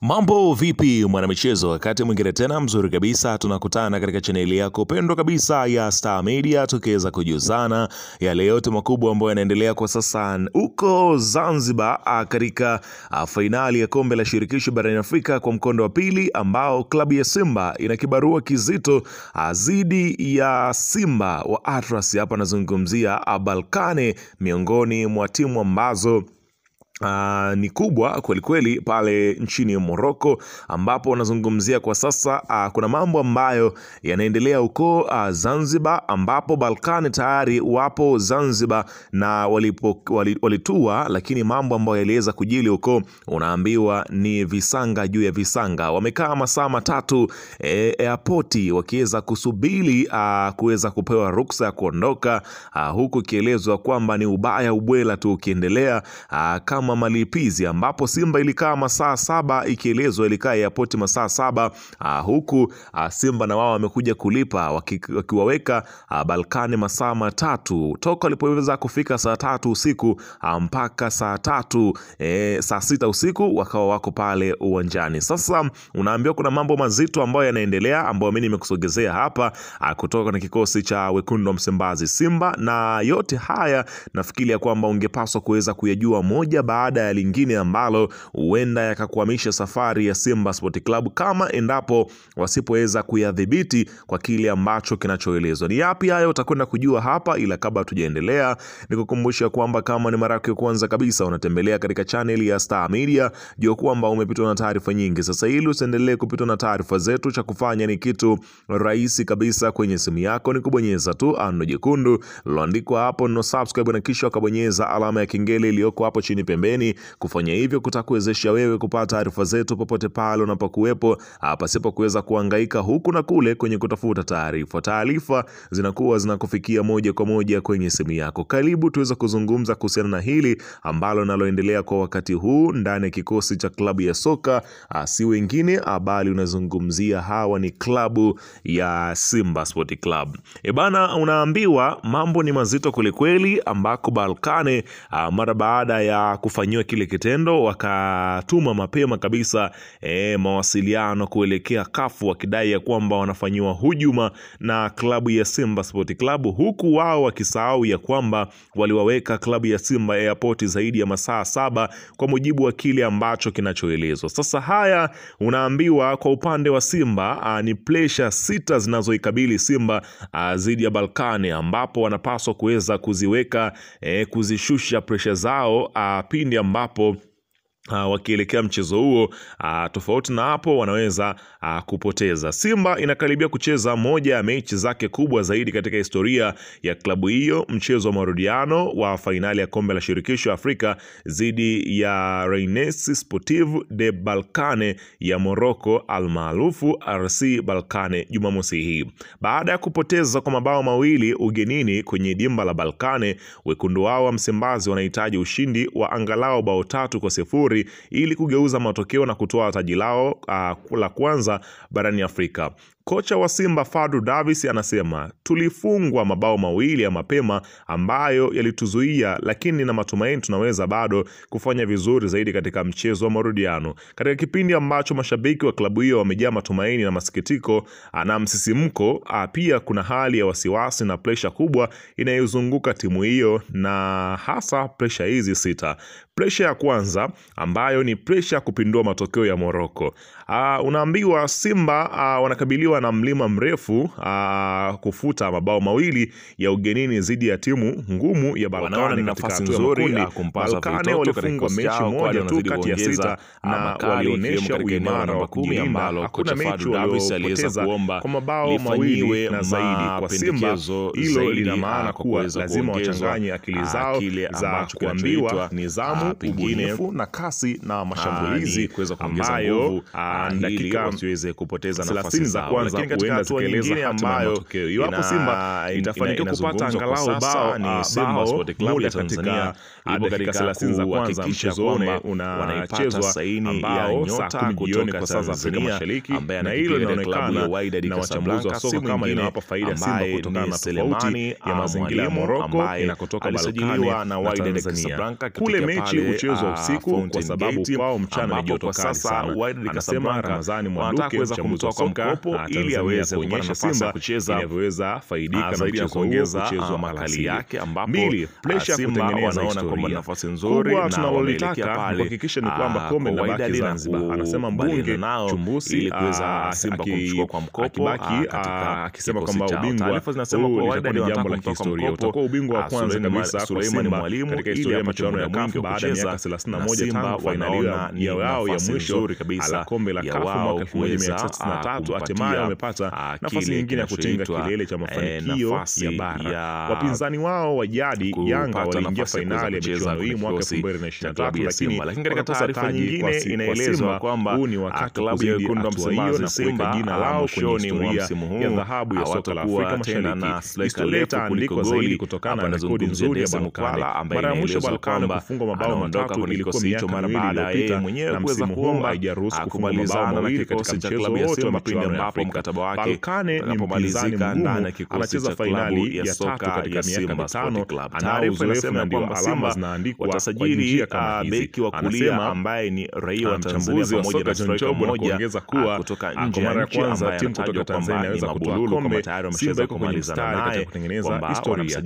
Mambo vipi mwanamichezo, wakati mwingine tena mzuri kabisa tunakutana katika chaneli yako pendwa kabisa ya Star Media, tukiweza kujuzana yale yote makubwa ambayo yanaendelea kwa sasa huko Zanzibar katika fainali ya kombe la shirikisho barani Afrika kwa mkondo wa pili, ambao klabu ya Simba ina kibarua kizito dhidi ya Simba wa Atlas. Hapa nazungumzia Berkane, miongoni mwa timu ambazo ni kubwa kweli kweli pale nchini Morocco, ambapo wanazungumzia kwa sasa kuna mambo ambayo yanaendelea huko Zanzibar, ambapo Berkane tayari wapo Zanzibar na walitua, lakini mambo ambayo yaliweza kujili huko unaambiwa ni visanga juu ya visanga. Wamekaa masaa matatu airport wakiweza kusubiri kuweza kupewa ruksa ya kuondoka, huku kielezwa kwamba ni ubaya ubwela tu ukiendelea kama malipizi, ambapo Simba ilikaa masaa 7, ikielezwa ilikaa airport masaa 7, huku Simba na wao wamekuja kulipa wakiwaweka Berkane masaa 3 toka walipoweza kufika saa 3 usiku mpaka saa 6 usiku wakawa wako pale uwanjani. Sasa unaambiwa kuna mambo mazito ambayo yanaendelea, ambayo mimi nimekusogezea hapa kutoka na kikosi cha wekundu wa Msimbazi Simba, na yote haya nafikiria kwamba ungepaswa kuweza kuyajua moja baada ya lingine, ambalo huenda yakakwamisha safari ya Simba Sport Club kama endapo wasipoweza kuyadhibiti kwa kile ambacho kinachoelezwa. Ni yapi hayo utakwenda kujua hapa, ila kabla tujaendelea nikukumbusha kwamba kama ni mara yako ya kwanza kabisa unatembelea katika channel ya Star Media, jua kwamba umepitwa na taarifa nyingi. Sasa ili usiendelee kupitwa na taarifa zetu, cha kufanya ni kitu rahisi kabisa. Kwenye simu yako ni kubonyeza tu ano jekundu liloandikwa hapo no subscribe, na kisha ukabonyeza alama ya kengele iliyoko hapo chini pembeni. Kufanya hivyo kutakuwezesha wewe kupata taarifa zetu popote pale unapokuwepo, pasipo kuweza kuhangaika huku na kule kwenye kutafuta taarifa. Taarifa zinakuwa zinakufikia moja kwa moja kwenye simu yako. Karibu tuweza kuzungumza kuhusiana na hili ambalo naloendelea kwa wakati huu ndani ya kikosi cha klabu ya soka, si wengine bali unazungumzia hawa ni klabu ya Simba Sport Club. Bana, unaambiwa mambo ni mazito kwelikweli, ambako Berkane mara baada ya kufanyiwa kile kitendo wakatuma mapema kabisa mawasiliano kuelekea kafu, wakidai ya kwamba wanafanyiwa hujuma na klabu ya Simba Sport Club, huku wao wakisahau ya kwamba waliwaweka klabu ya Simba airport zaidi ya masaa 7 kwa mujibu wa kile ambacho kinachoelezwa. Sasa haya unaambiwa kwa upande wa Simba ni pressure 6 zinazoikabili Simba dhidi ya Berkane, ambapo wanapaswa kuweza kuziweka kuzishusha pressure zao pindi ambapo wakielekea mchezo huo. Tofauti na hapo wanaweza kupoteza. Simba inakaribia kucheza moja ya mechi zake kubwa zaidi katika historia ya klabu hiyo, mchezo wa marudiano wa fainali ya kombe la shirikisho Afrika dhidi ya Reines Sportive de Berkane ya Morocco almaarufu RC Berkane Jumamosi hii. Baada ya kupoteza kwa mabao mawili ugenini kwenye dimba la Berkane, wekundu wao wa Msimbazi wanahitaji ushindi wa angalau bao 3-0 ili kugeuza matokeo na kutoa taji lao la kwanza barani Afrika. Kocha wa Simba Fadlu Davis anasema, tulifungwa mabao mawili ya mapema ambayo yalituzuia, lakini na matumaini tunaweza bado kufanya vizuri zaidi katika mchezo wa marudiano. Katika kipindi ambacho mashabiki wa klabu hiyo wamejaa matumaini na masikitiko na msisimko, pia kuna hali ya wasiwasi na presha kubwa inayozunguka timu hiyo, na hasa presha hizi 6. Presha ya kwanza ambayo ni presha kupindua matokeo ya Morocco. Unaambiwa Simba wanakabiliwa na mlima mrefu kufuta mabao mawili ya ugenini dhidi ya timu ngumu ya Berkane. Nafasi nzuri kumpasa Berkane walifungwa mechi moja tu kati ya 6 na walionyesha uimara wa kujilinda. Hakuna mechi waliopoteza kwa mabao mawili na zaidi. Kwa Simba hilo lina maana kuwa lazima wachanganye akili zao za kuambiwa nidhamu, ubunifu na kasi na mashambulizi ambayo dakika siweze kupoteza nafasi za kwanza huenda zikaeleza hatima ya matokeo. Iwapo Simba itafanikiwa kupata angalau bao ni Simba Sport Club ya Tanzania ipo katika 30 za kwanza mchezo ule unachezwa saini ya nyota kutoka saa za Afrika Mashariki, na hilo linaonekana na wachambuzi wa soka kama inawapa faida Simba kutokana na tofauti ya mazingira ya Morocco inakotoka Balkani na Wydad Casablanca. Kule mechi huchezwa usiku kwa sababu kwao mchana ni joto kali sana. Anasema Ramadhani Mwanduke mchambuzi wa soka ili aweze kuonyesha Simba inavyoweza faidika na pia kuongeza makali yake, ambapo pressure kutengeneza historia nafasi nzuri na tunalolitaka kuhakikisha ni kwamba kombe linabaki Zanzibar. Anasema mbunge Chumbusi ili kuweza Simba kumchukua kwa mkopo akisema kwamba ubingwa itakuwa ni jambo la kihistoria. Utakuwa ubingwa wa kwanza kabisa Suleiman Mwalimu katika historia ya michuano ya CAF baada ya miaka 31 tangu fainali yao ya mwisho ala kombe la CAF mwaka 1993. Hatimaye wamepata nafasi nyingine ya kutinga kilele cha mafanikio ya bara. Wapinzani wao wa jadi Yanga waliingia fainali ya michuano hii mwaka 2023, lakini katika taarifa nyingine inaelezwa kwamba huu ni wakati wa kuzidi hatua hiyo na kuweka jina lao kwenye historia ya dhahabu ya soka la Afrika Mashariki. Historia itaandikwa zaidi kutokana na rekodi nzuri ya Balkane. Mara ya mwisho Balkane kufungwa mabao matatu ilikuwa miaka miwili iliyopita, na msimu huu haijaruhusu kufunga mabao mawili katika mchezo wote wa michuano ya Afrika. Balkane ni mpinzani mgumu, anacheza fainali ya tatu katika miaka mitano, ana uzoefu na ndio alama zinaandikwa kwa njia kama hizi. Anasema ambaye ni raia wa Tanzania pamoja na striker mmoja kutoka nje ya nchi ambaye timu kutoka Tanzania inaweza kutoa kombe. Simba iko kwenye mstari katika kutengeneza historia.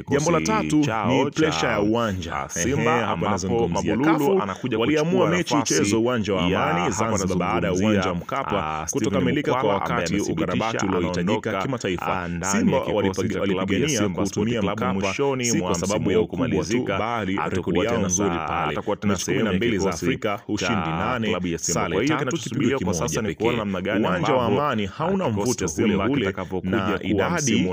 Jambo la tatu ni pressure ya uwanja. Simba ambapo Mabululu anakuja waliamua mechi ichezwe uwanja wa Amani Zanzibar baada ya uwanja wa Mkapa kutokamilika kwa wakati ukarabati uliohitajika kimataifa. Simba walipigania kutumia Mkapa si kwa sababu ya kumalizika, bali rekodi yao nzuri pale. Mechi 12 za Afrika, ushindi 8, sare 3, kipigo kimoja pekee. Uwanja wa Amani hauna mvuto ule na idadi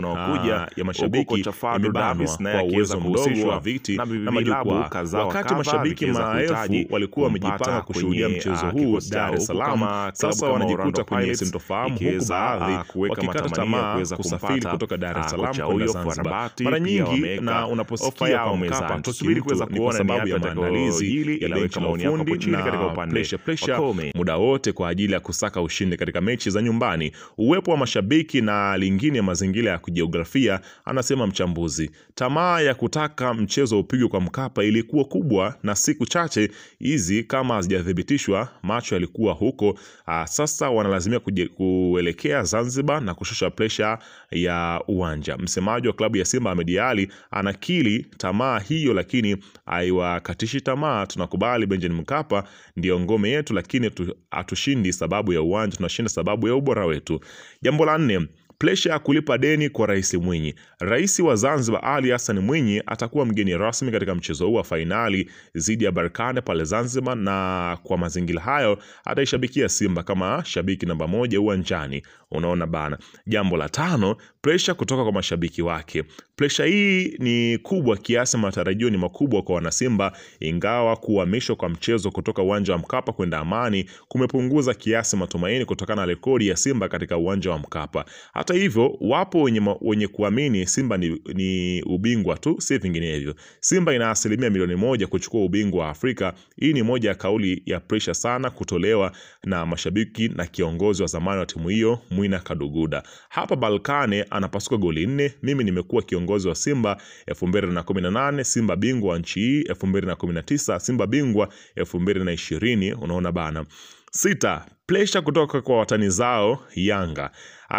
ya mashabiki imebanwa kwa uwezo mdogo wa viti na majukwaa. Wakati mashabiki maelfu walikuwa wamejipanga kushuhudia mchezo huu Dar es Salaam, sasa wanajikuta kwenye sintofahamu, huku baadhi wakikata tamaa kusafiri kutoka Dar es Salaam kwenda Zanzibar. Mara nyingi na unaposikia kwa Mkapa tusubiri kuweza kuona sababu ya maandalizi yanaweka mafundi chini katika upande pressure muda wote kwa ajili ya kusaka ushindi katika mechi za nyumbani. Uwepo wa mashabiki na lingine mazingira ya kijiografia, anasema mchambuzi. Tamaa ya kutaka mchezo upigwe kwa Mkapa ilikuwa kubwa, na siku chache hizi kama hazijathibitishwa macho yalikuwa huko. Sasa wanalazimia kuelekea Zanzibar na kushusha pressure ya uwanja. Msemaji wa klabu ya Simba Ahmed Ally anakili tamaa hiyo, lakini haiwakatishi tamaa. Tunakubali Benjamin Mkapa ndio ngome yetu, lakini hatushindi sababu ya uwanja, tunashinda sababu ya ubora wetu. Jambo la 4, pressure ya kulipa deni kwa Rais Mwinyi. Rais wa Zanzibar Ali Hassan Mwinyi atakuwa mgeni rasmi katika mchezo huu wa fainali dhidi ya Berkane pale Zanzibar, na kwa mazingira hayo ataishabikia Simba kama shabiki namba 1 uwanjani. Unaona bana. Jambo la 5, pressure kutoka kwa mashabiki wake. Pressure hii ni kubwa kiasi matarajio ni makubwa kwa wanasimba, ingawa kuhamishwa kwa mchezo kutoka uwanja wa Mkapa kwenda Amani kumepunguza kiasi matumaini kutokana na rekodi ya Simba katika uwanja wa Mkapa. Hata hivyo, wapo wenye kuamini Simba ni ubingwa tu, si vinginevyo. Simba ina 1% kuchukua ubingwa wa Afrika. Hii ni moja ya kauli ya pressure sana kutolewa na mashabiki na kiongozi wa zamani wa timu hiyo Mwina Kaduguda. Hapa Balkane anapasuka goli 4. Mimi nimekuwa kiongozi wa Simba 2018, Simba bingwa wa nchi hii 2019, Simba bingwa 2020. Unaona bana. 6, pressure kutoka kwa watani zao Yanga.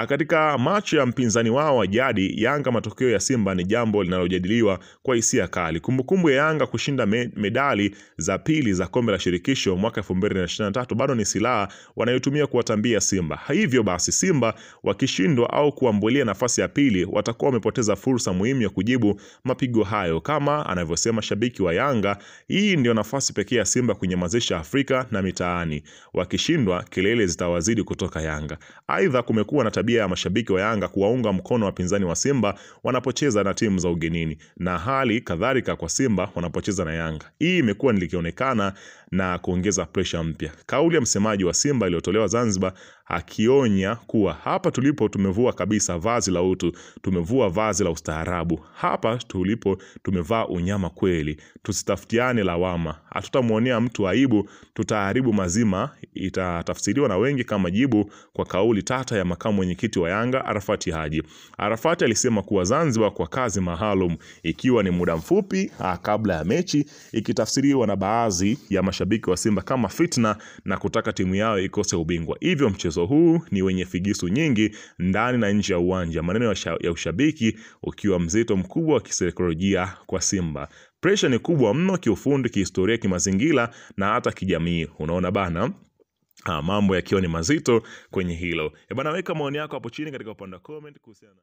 Katika macho ya mpinzani wao wa jadi Yanga, matokeo ya Simba ni jambo linalojadiliwa kwa hisia kali. Kumbukumbu ya Yanga kushinda medali za pili za kombe la shirikisho mwaka 2023 bado ni silaha wanayotumia kuwatambia Simba. Hivyo basi Simba wakishindwa au kuambulia nafasi ya pili watakuwa wamepoteza fursa muhimu ya kujibu mapigo hayo. Kama anavyosema shabiki wa Yanga, hii ndio nafasi pekee ya Simba kunyamazisha Afrika na mitaani. Wakishindwa kelele zitawazidi kutoka Yanga. Aidha, kumekuwa na tabia ya mashabiki wa Yanga kuwaunga mkono wapinzani wa Simba wanapocheza na timu za ugenini, na hali kadhalika kwa Simba wanapocheza na Yanga. Hii imekuwa likionekana na kuongeza pressure mpya. Kauli ya msemaji wa Simba iliyotolewa Zanzibar akionya kuwa hapa tulipo tumevua kabisa vazi la utu, tumevua vazi la ustaarabu. Hapa tulipo tumevaa unyama kweli. Tusitafutiane lawama. Hatutamuonea mtu aibu, tutaharibu mazima. Itatafsiriwa na wengi kama jibu kwa kauli tata ya makamu mwenyekiti wa Yanga Arafati Haji. Arafati alisema kuwa Zanzibar kwa kazi maalum, ikiwa ni muda mfupi kabla ya mechi, ikitafsiriwa na baadhi ya mashabiki wa Simba kama fitna na kutaka timu yao ikose ubingwa. Hivyo mchezo huu ni wenye figisu nyingi ndani na nje ya uwanja, maneno ya ushabiki ukiwa mzito mkubwa wa kisaikolojia kwa Simba. Pressure ni kubwa mno kiufundi, kihistoria, kimazingira na hata kijamii. Unaona bana, mambo yakiwa ni mazito kwenye hilo. Bana, weka maoni yako hapo chini katika upande wa comment kuhusiana